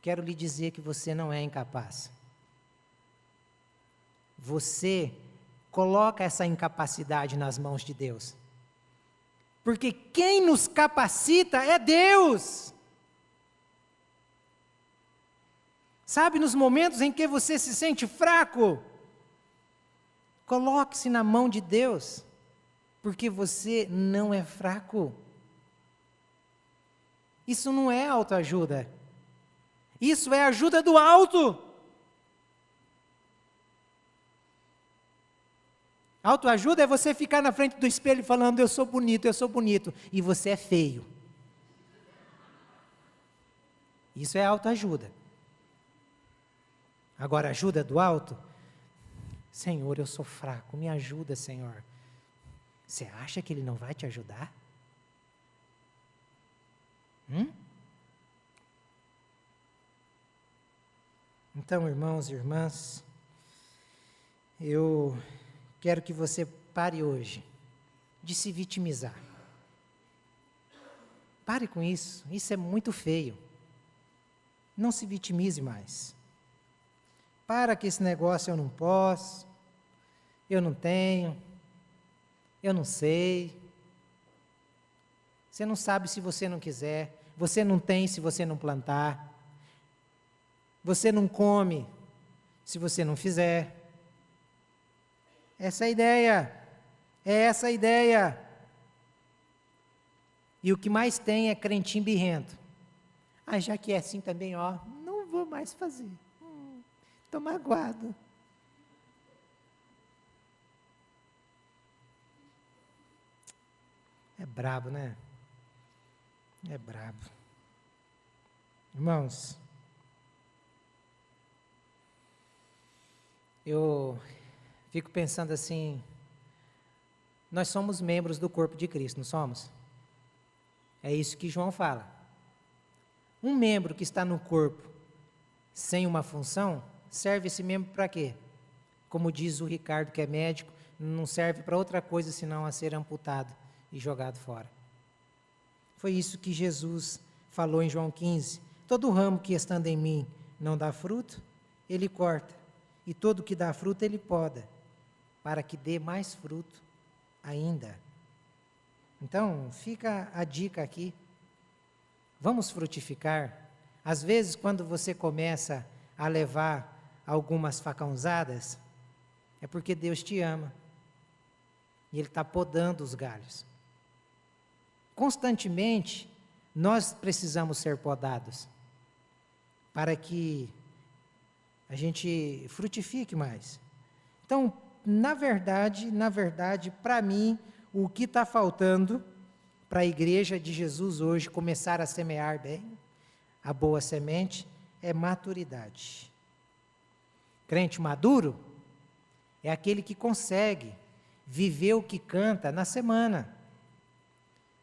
Quero lhe dizer que você não é incapaz. Você coloca essa incapacidade nas mãos de Deus. Porque quem nos capacita é Deus. Sabe, nos momentos em que você se sente fraco, coloque-se na mão de Deus, porque você não é fraco. Isso não é autoajuda. Isso é ajuda do alto. Autoajuda é você ficar na frente do espelho falando, eu sou bonito, e você é feio. Isso é autoajuda. Agora, ajuda do alto, Senhor, eu sou fraco, me ajuda, Senhor. Você acha que Ele não vai te ajudar? Então, irmãos e irmãs, eu quero que você pare hoje de se vitimizar. Pare com isso, isso é muito feio. Não se vitimize mais. Para que esse negócio eu não posso, eu não tenho, eu não sei. Você não sabe se você não quiser, você não tem se você não plantar, você não come se você não fizer. Essa é a ideia. E o que mais tem é crentinho birrento. Já que é assim também, não vou mais fazer. Estou magoado. É brabo, né? É brabo. Irmãos, eu fico pensando assim, nós somos membros do corpo de Cristo, não somos? É isso que João fala. Um membro que está no corpo sem uma função, serve esse membro para quê? Como diz o Ricardo, que é médico, não serve para outra coisa senão a ser amputado e jogado fora. Foi isso que Jesus falou em João 15. Todo ramo que estando em mim não dá fruto, ele corta. e todo que dá fruto ele poda, para que dê mais fruto ainda. Então, fica a dica aqui. Vamos frutificar. Às vezes, quando você começa a levar algumas facãozadas, é porque Deus te ama. E Ele está podando os galhos. Constantemente, nós precisamos ser podados, para que a gente frutifique mais. Então, na verdade, para mim, o que está faltando para a igreja de Jesus hoje começar a semear bem, a boa semente, é maturidade. Crente maduro é aquele que consegue viver o que canta na semana.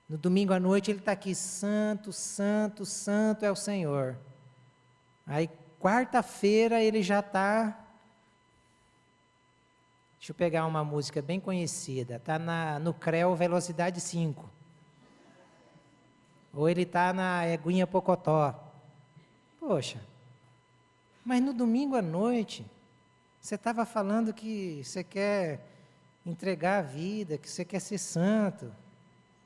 No domingo à noite ele está aqui, santo, santo, santo é o Senhor. Aí quarta-feira ele já está... Deixa eu pegar uma música bem conhecida, está no Creu Velocidade 5. Ou ele está na Eguinha Pocotó. Poxa, mas no domingo à noite, você estava falando que você quer entregar a vida, que você quer ser santo.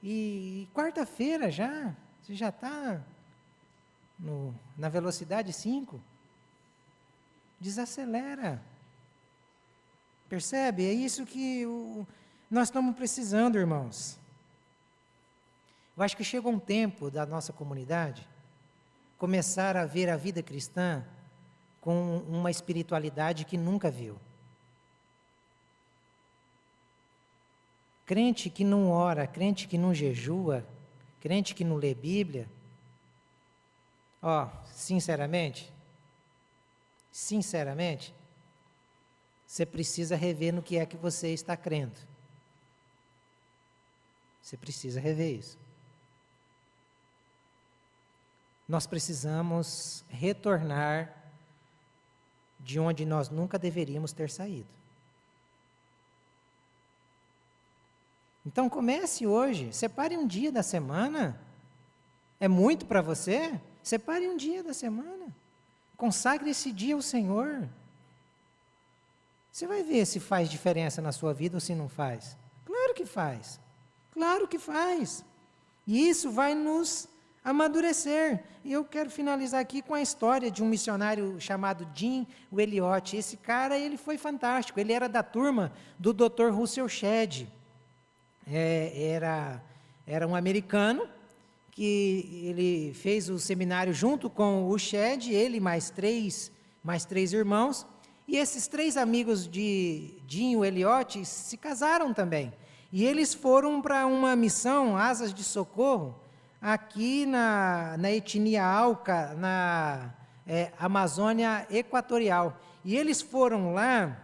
E quarta-feira já, você já está na velocidade 5. Desacelera. Percebe? É isso que nós estamos precisando, irmãos. Eu acho que chegou um tempo da nossa comunidade começar a ver a vida cristã com uma espiritualidade que nunca viu. Crente que não ora, crente que não jejua, crente que não lê Bíblia, sinceramente, você precisa rever no que é que você está crendo. Você precisa rever isso. Nós precisamos retornar de onde nós nunca deveríamos ter saído. Então comece hoje, separe um dia da semana. É muito para você? Separe um dia da semana. Consagre esse dia ao Senhor. Você vai ver se faz diferença na sua vida ou se não faz. Claro que faz. Claro que faz. E isso vai nos amadurecer. E eu quero finalizar aqui com a história de um missionário chamado Jim Elliot. Esse cara, ele foi fantástico. Ele era da turma do Dr. Russell Shedd. Era um americano que ele fez o seminário junto com o Shedd, ele mais três irmãos. E esses 3 amigos de Jim Elliot se casaram também. E eles foram para uma missão, Asas de Socorro, aqui na etnia Auca, na Amazônia Equatorial. E eles foram lá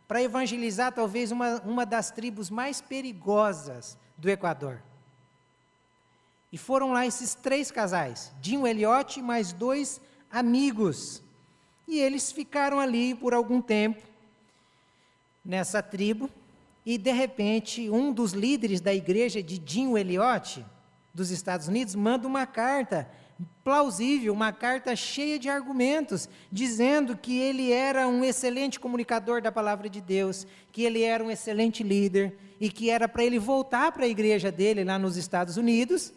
para evangelizar talvez uma das tribos mais perigosas do Equador. E foram lá esses 3 casais, Jim Elliot e mais 2 amigos. E eles ficaram ali por algum tempo, nessa tribo, e de repente um dos líderes da igreja de Jim Elliot, dos Estados Unidos, manda uma carta plausível, uma carta cheia de argumentos, dizendo que ele era um excelente comunicador da palavra de Deus, que ele era um excelente líder, e que era para ele voltar para a igreja dele lá nos Estados Unidos,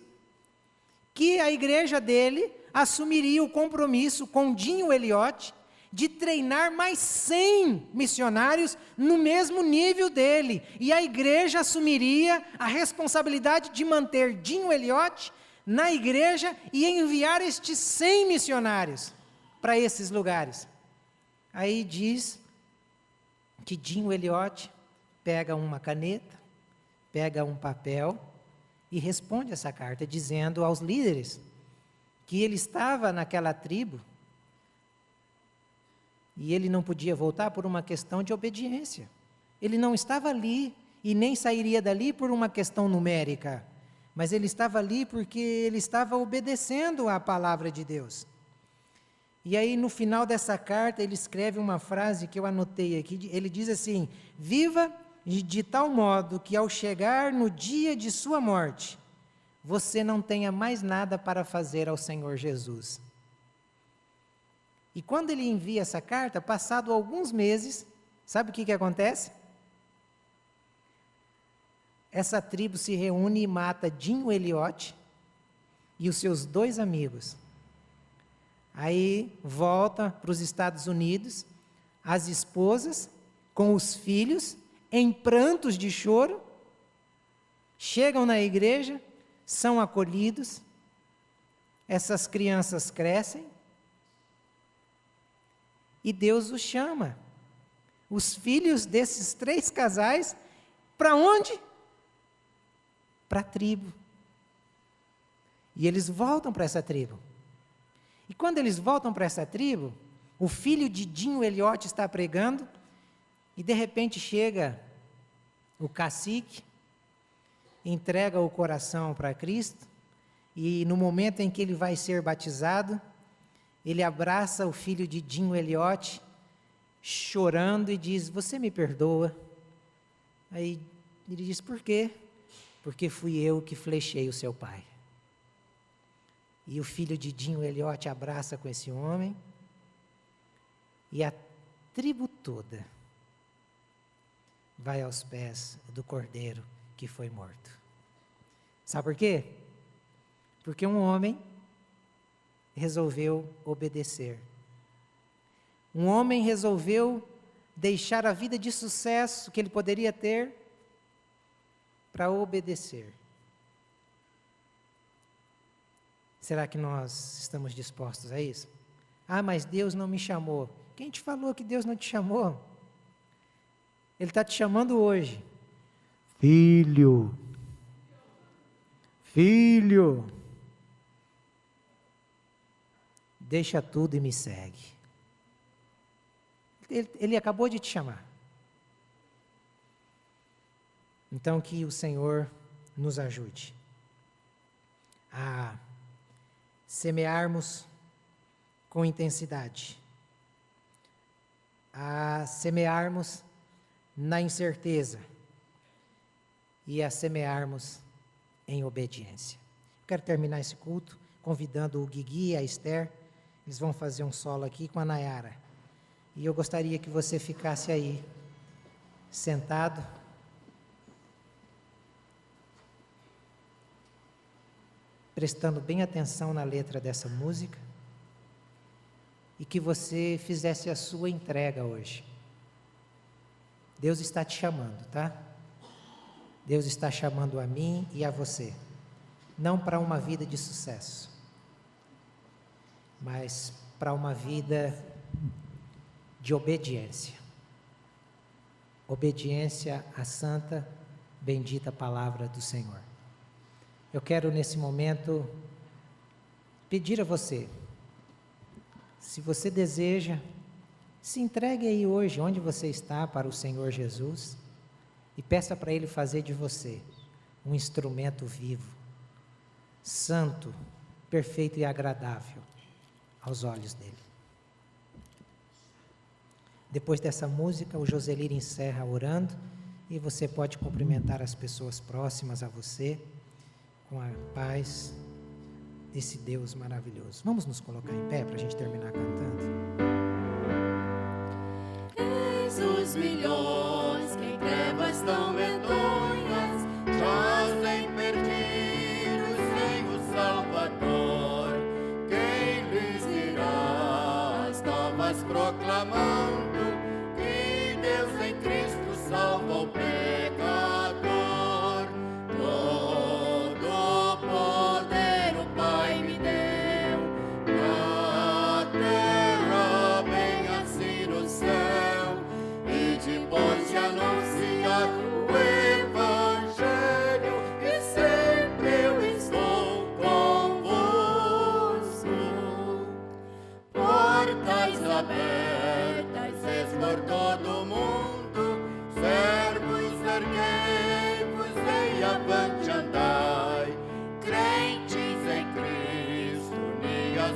que a igreja dele assumiria o compromisso com Jim Elliot de treinar mais 100 missionários no mesmo nível dele, e a igreja assumiria a responsabilidade de manter Jim Elliot na igreja e enviar estes 100 missionários para esses lugares. Aí diz que Jim Elliot pega uma caneta, pega um papel e responde essa carta, dizendo aos líderes que ele estava naquela tribo e ele não podia voltar por uma questão de obediência. Ele não estava ali e nem sairia dali por uma questão numérica, mas ele estava ali porque ele estava obedecendo à palavra de Deus. E aí, no final dessa carta, ele escreve uma frase que eu anotei aqui, ele diz assim: viva de tal modo que ao chegar no dia de sua morte, você não tenha mais nada para fazer ao Senhor Jesus. E quando ele envia essa carta, passado alguns meses, sabe o que acontece? Essa tribo se reúne e mata Dinho Eliote e os seus 2 amigos. Aí volta para os Estados Unidos, as esposas com os filhos, em prantos de choro, chegam na igreja, são acolhidos, essas crianças crescem, e Deus os chama. Os filhos desses 3 casais, para onde? Para a tribo. E eles voltam para essa tribo. E quando eles voltam para essa tribo, o filho de Dinho Eliote está pregando, e de repente chega o cacique, entrega o coração para Cristo, e no momento em que ele vai ser batizado, ele abraça o filho de Dinho Eliote, chorando, e diz: você me perdoa? Aí ele diz: por quê? Porque fui eu que flechei o seu pai. E o filho de Dinho Eliote abraça com esse homem, e a tribo toda vai aos pés do cordeiro que foi morto. Sabe por quê? Porque um homem resolveu obedecer. Um homem resolveu deixar a vida de sucesso que ele poderia ter para obedecer. Será que nós estamos dispostos a isso? Ah, mas Deus não me chamou. Quem te falou que Deus não te chamou? Ele está te chamando hoje. Filho, filho, deixa tudo e me segue. Ele acabou de te chamar. Então que o Senhor nos ajude a semearmos com intensidade, a semearmos na incerteza e a semearmos em obediência. Quero terminar esse culto convidando o Guigui e a Esther. Eles vão fazer um solo aqui com a Nayara. E eu gostaria que você ficasse aí, sentado, prestando bem atenção na letra dessa música, e que você fizesse a sua entrega hoje. Deus está te chamando, tá? Deus está chamando a mim e a você, não para uma vida de sucesso, mas para uma vida de obediência. Obediência à santa, bendita palavra do Senhor. Eu quero nesse momento pedir a você, se você deseja, se entregue aí hoje, onde você está, para o Senhor Jesus, e peça para Ele fazer de você um instrumento vivo, santo, perfeito e agradável aos olhos dEle. Depois dessa música, o Joselir encerra orando, e você pode cumprimentar as pessoas próximas a você, com a paz desse Deus maravilhoso. Vamos nos colocar em pé para a gente terminar cantando? Eis os milhões que em trevas tão medonhas jazem perdidos sem o Salvador. Quem lhes dirá as novas proclamando que Deus em Cristo salva o pecador?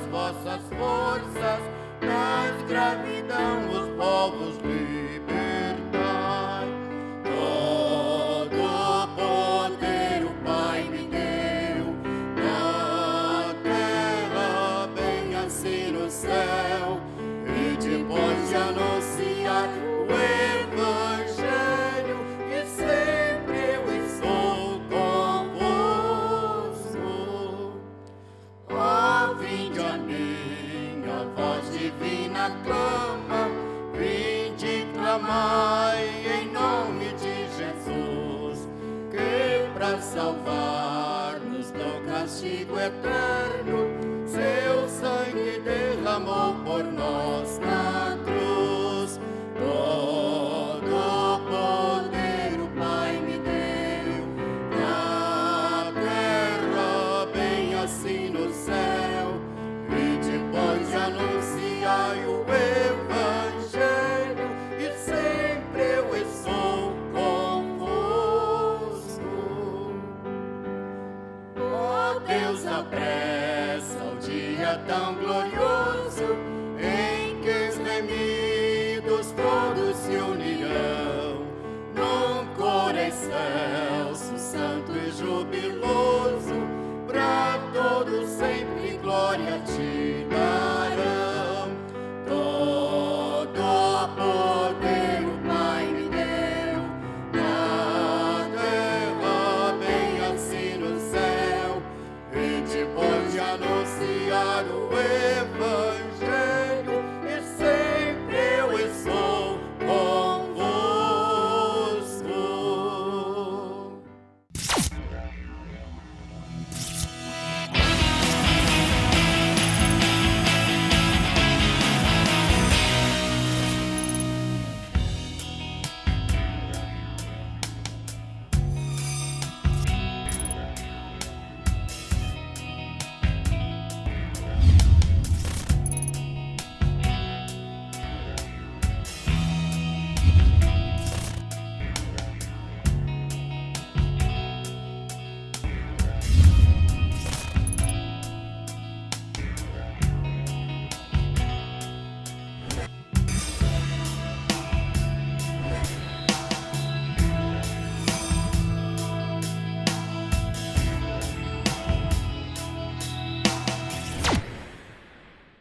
Vossas forças, na escravidão os povos libertai. Todo poder o Pai me deu, na terra bem assim no céu, para salvar-nos do castigo eterno. Seu sangue derramou por nós na cruz. Todo poder o Pai me deu, na terra bem assim no céu. E depois anunciai o Evangelho, e sempre eu estou convosco. Ó Deus, apressa o dia tão glorioso,